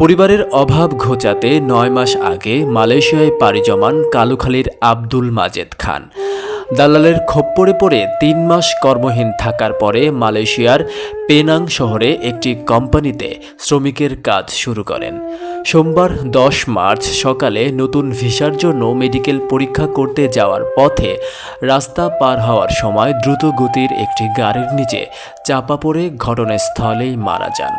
পরিবারের অভাব ঘোচাতে ৯ মাস আগে মালয়েশিয়ায় পাড়ি জমান কালুখালীর আব্দুল মাজেদ খান। দালালের খপ্পরে পড়ে ৩ মাস কর্মহীন থাকার পরে মালয়েশিয়ার পেনাং শহরে একটি কোম্পানিতে শ্রমিকের কাজ শুরু করেন। সোমবার ১০ মার্চ সকালে নতুন ভিসার জন্য মেডিকেল পরীক্ষা করতে যাওয়ার পথে রাস্তা পার হওয়ার সময় দ্রুত গতির একটি গাড়ির নিচে চাপা পড়ে ঘটনাস্থলেই মারা যান।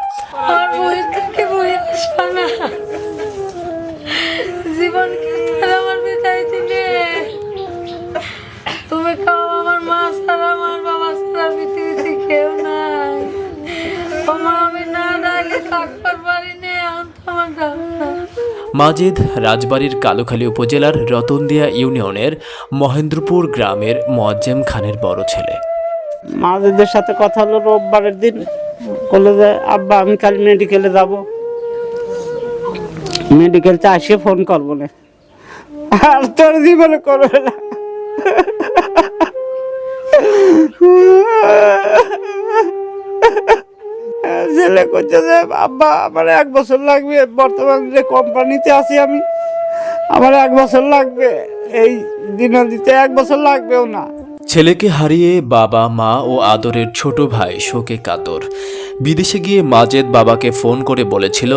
জীবনকে আমার বিদায় দিলে তুমি খাও, আমার মা ছাড়া আমার বাবা ছাড়া পৃথিবীতে কেউ নাই। মা আমি না ডাইলে থাকবার পারি না, আমার মাজেদ রাজবাড়ীর কালুখালী উপজেলার রতনদিয়া ইউনিয়নের মহেন্দ্রপুর গ্রামের মোয়াজ্জেম খানের বড় ছেলে। মাজেদের সাথে কথা হলো রোববারের দিন, বললো যে আব্বা আমি কাল মেডিকেলে যাব, মেডিকেলতে আসে ফোন করবো না, আর তোর জীবনে করবে না। ছেলে করছে যে আব্বা আমার 1 বছর লাগবে, বর্তমান যে কোম্পানিতে আছি আমি, আমার 1 বছর লাগবে, এই দিন দিতে 1 বছর লাগবেও না। ছেলেকে হারিয়ে বাবা মা ও আদরের ছোট ভাই শোকে কাতর। বিদেশে গিয়ে মাজেদ বাবাকে ফোন করে বলেছিল,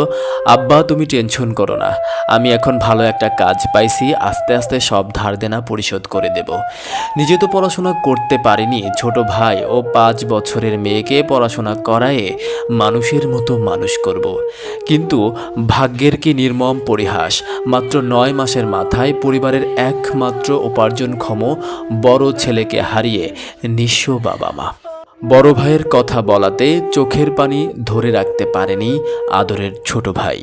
আব্বা তুমি টেনশন করো না, আমি এখন ভালো একটা কাজ পাইছি, আস্তে আস্তে সব ধার দেনা পরিশোধ করে দেব। নিজে তো পড়াশোনা করতে পারিনি, ছোট ভাই ও 5 বছরের মেয়েকে পড়াশোনা করায়ে মানুষের মতো মানুষ করব। কিন্তু ভাগ্যের কি নির্মম পরিহাস, মাত্র 9 মাসের মাথায় পরিবারের একমাত্র উপার্জনক্ষম বড় ছেলেকে হারিয়ে নিঃস্ব বাবা মা। বড় ভাইয়ের কথা বলাতে চোখের পানি ধরে রাখতে পারেনি আদরের ছোট ভাই।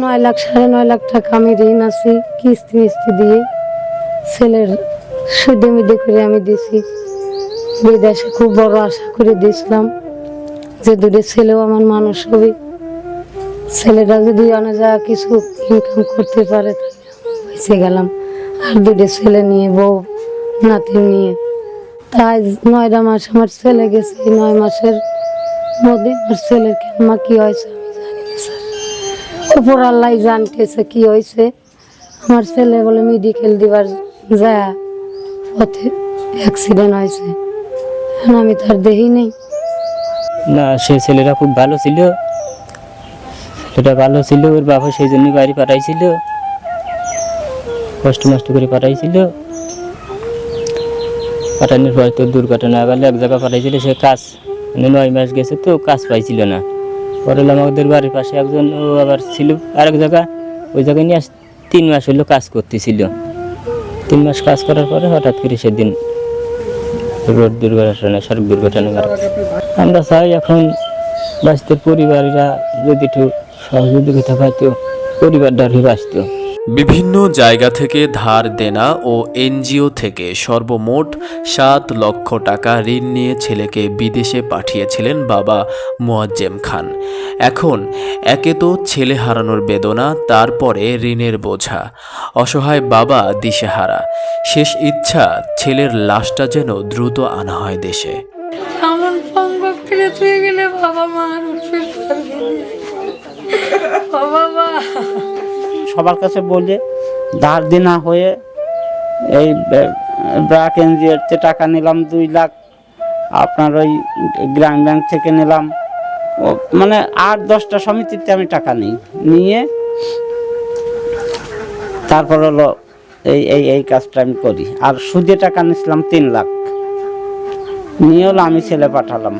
9 লাখ 9.5 লাখ টাকা আমি ঋণ আছি, কিস্তি মিস্তি দিয়ে ছেলের সুদে মিদে করে আমি দিছি। বিদেশে খুব বড় আশা করে দিয়েছিলাম যে 2 ছেলেও আমার মানুষ হবে, ছেলেটা যদি অনেক যা কিছু ইনকাম করতে পারে বেঁচে গেলাম। আর 2 ছেলে নিয়ে, বউ নাতি নিয়ে, তাই 9 মাস আমার ছেলে গেছে। 9 মাসের মধ্যে আমার ছেলের কেমন কি হয়েছে আমি জানি না স্যার, উপর আল্লাহ জানতেছে কি হয়েছে। আমার ছেলে বলে মেডিকেল দিবার যায় পথে অ্যাক্সিডেন্ট হয়েছে, এখন আমি তার দেহি নেই। না, সে ছেলেটা খুব ভালো ছিল, সেটা ভালো ছিল, ওর বাবা সেই জন্য বাড়ি পাঠাইছিল, কষ্ট মষ্ট করে পাঠাইছিল। পাঠানোর পর তো দুর্ঘটনা গেলে এক জায়গায় পাঠাইছিল, সে কাজ 9 মাস গেছে তো কাজ পাইছিল না। পরে আমাদের বাড়ির পাশে একজন, ও আবার ছিল আরেক জায়গা, ওই জায়গায় নিয়ে 3 মাস হলো কাজ করতেছিল। 3 মাস কাজ করার পরে হঠাৎ করে সেদিন রোড দুর্ঘটনা, সড়ক দুর্ঘটনা। আমরা চাই এখন বাঁচতে পরিবারেরা যদি একটু সহযোগিতা পাইতো, পরিবারটা বাঁচত। বিভিন্ন জায়গা থেকে ধার দেনা ও এনজিও থেকে সর্বমোট 7 লক্ষ টাকা ঋণ নিয়ে ছেলেকে বিদেশে পাঠিয়েছিলেন বাবা মোয়াজ্জেম খান। এখন একে তো ছেলে হারানোর বেদনা, তারপরে ঋণের বোঝা, অসহায় বাবা দিশেহারা। শেষ ইচ্ছা ছেলের লাশটা যেন দ্রুত আনা হয় দেশে। এমন সম্ভব ফিরে তুই গেলে বাবা মা আর উঠবে বাবা। সবার কাছে বলে ধার দেনা হয়ে এই ব্র্যাক এনজিওতে টাকা নিলাম 2 লাখ, আপনার ওই গ্রাম ব্যাংক থেকে নিলাম, ও মানে 8-10টা সমিতিতে আমি টাকা নিয়ে তারপর হলো এই কাজটা আমি করি। আর সুদে টাকা নিয়েছিলাম 3 লাখ, নিয়ে হলো আমি ছেলে পাঠালাম।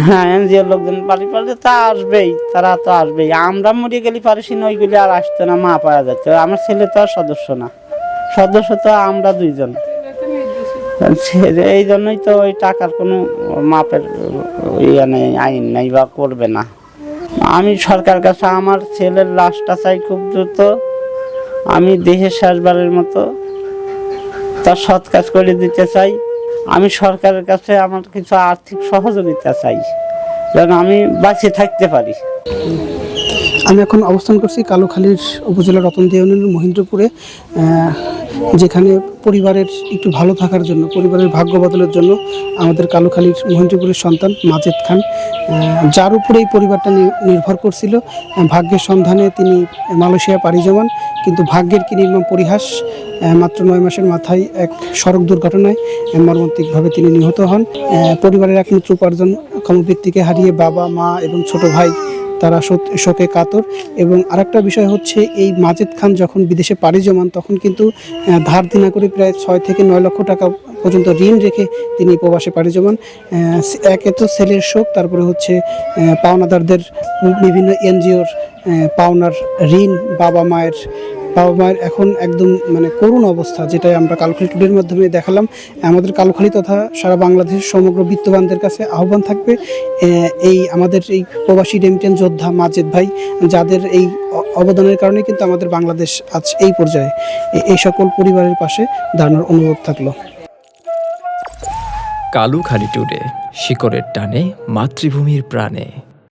হ্যাঁ, এনজিওর লোকজন বাড়ি পারে, তা আসবেই, তারা তো আসবেই। আমরা মরে গেলে পারিস না, ওইগুলি আর আসতো না, মা পাওয়া যেত। আমার ছেলে তো আর সদস্য না, সদস্য তো আমরা 2 জন। এই জন্যই তো ওই টাকার কোনো মাপের ইয়ে নেই, আইন নেই বা করবে না। আমি সরকার কাছে আমার ছেলের লাশটা চাই খুব দ্রুত। আমি দেশের শেষবারের মতো তার সৎ কাজ করে দিতে চাই। আমি সরকারের কাছে আমার কিছু আর্থিক সহযোগিতা চাই, যেন আমি বাঁচিয়ে থাকতে পারি। আমি এখন অবস্থান করছি কালুখালীর উপজেলার রতনদিয়া ইউনিয়নের মহেন্দ্রপুরে। যেখানে পরিবারের একটু ভালো থাকার জন্য, পরিবারের ভাগ্য বদলের জন্য আমাদের কালুখালীর মহেন্দ্রপুরের সন্তান মাজেদ খান, যার উপরে এই পরিবারটা নির্ভর করছিল, ভাগ্যের সন্ধানে তিনি মালয়েশিয়া পাড়ি জমান। কিন্তু ভাগ্যের কি নির্মম পরিহাস, মাত্র 9 মাসের মাথায় এক সড়ক দুর্ঘটনায় মর্মান্তিকভাবে তিনি নিহত হন। পরিবারের একমাত্র উপার্জনক্ষম ব্যক্তিকে হারিয়ে বাবা, মা এবং ছোট ভাই তারা শোকে কাতর। এবং আরেকটা বিষয় হচ্ছে, এই মাজেদ খান যখন বিদেশে পাড়ি জমান তখন কিন্তু ধার দেনা করে প্রায় 6 থেকে 9 লক্ষ টাকা পর্যন্ত ঋণ রেখে তিনি প্রবাসে পাড়ি জমান। একে তো ছেলের শোক, তারপরে হচ্ছে পাওনাদারদের বিভিন্ন এনজিওর পাওনার ঋণ, বাবা মায়ের এখন একদম মানে করুণ অবস্থা, যেটাই আমরা কালুখালী টুডের মাধ্যমে দেখালাম। আমাদের কালুখালী তথা সারা বাংলাদেশের সমগ্র বিত্তবানদের কাছে আহ্বান থাকবে, এই আমাদের এই প্রবাসী রেমিটেন্স যোদ্ধা মাজেদ ভাই, যাদের এই অবদানের কারণে কিন্তু আমাদের বাংলাদেশ আজ এই পর্যায়ে, এই সকল পরিবারের পাশে দাঁড়ানোর অনুরোধ থাকলো। কালুখালী টুডে, শিকড়ের টানে মাতৃভূমির প্রাণে।